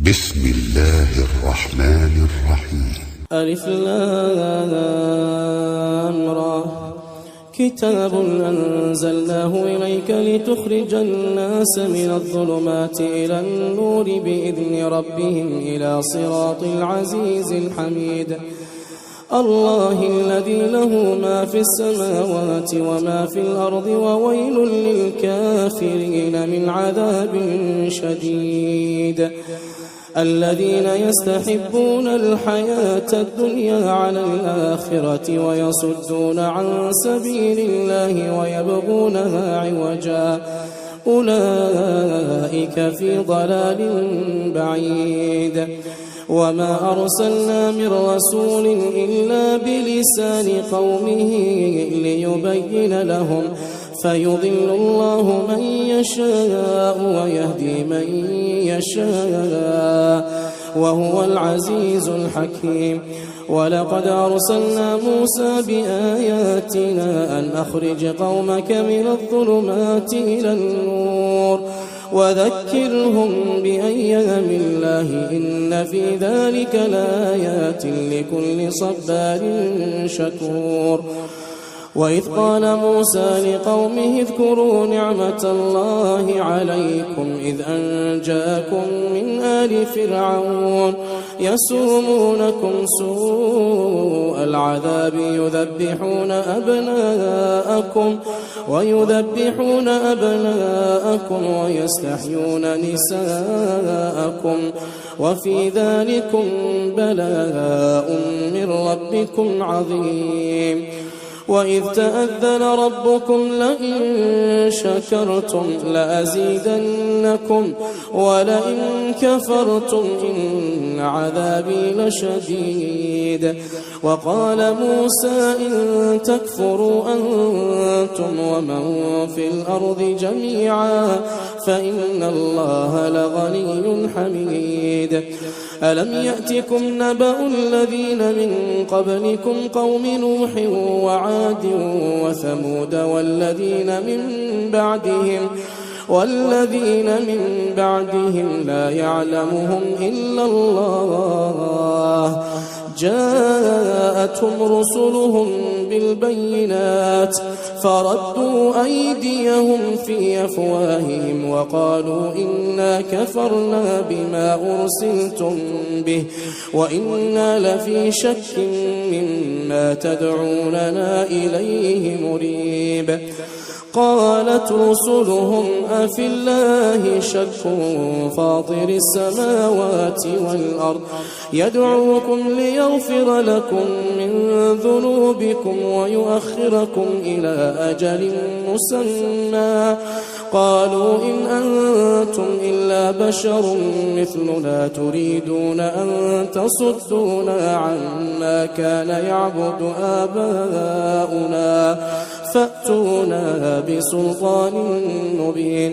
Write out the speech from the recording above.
بسم الله الرحمن الرحيم. ألف لام را. كتاب أنزلناه إليك لتخرج الناس من الظلمات إلى النور بإذن ربهم إلى صراط العزيز الحميد. الله الذي له ما في السماوات وما في الأرض وويل للكافرين من عذاب شديد. الذين يستحبون الحياة الدنيا على الآخرة ويصدون عن سبيل الله ويبغونها عوجا أولئك في ضلال بعيد. وما أرسلنا من رسول إلا بلسان قومه ليبين لهم فيضل الله من يشاء ويهدي من يشاء وهو العزيز الحكيم. ولقد أرسلنا موسى بآياتنا أن أخرج قومك من الظلمات إلى النور وذكرهم بأيام الله إن في ذلك لآيات لكل صبار شكور. وإذ قال موسى لقومه اذكروا نعمة الله عليكم إذ أنجاكم من آل فرعون يسومونكم سوء العذاب ويذبحون أبناءكم ويستحيون نساءكم وفي ذلكم بلاء من ربكم عظيم. وإذ تأذن ربكم لئن شكرتم لأزيدنكم ولئن كفرتم إن عذابي لشديد. وقال موسى إن تكفروا أنتم ومن في الأرض جميعا فإن الله لغني حميد. ألم يأتكم نبأ الذين من قبلكم قوم نوح وعاد وثمود والذين من بعدهم لا يعلمهم إلا الله جاءتهم رسلهم بالبينات فردوا أيديهم في أفواههم وقالوا إنا كفرنا بما أرسلتم به وإنا لفي شك مما تدعوننا إليه مريب. قالت رسلهم أفي الله شك فاطر السماوات والأرض يدعوكم ليغفر لكم من ذنوبكم ويؤخركم إلى أجل مسمى قالوا إن أنتم إلا بشر مثلنا تريدون أن تصدونا عما كان يعبد آباؤنا فأتونا بسلطان مبين.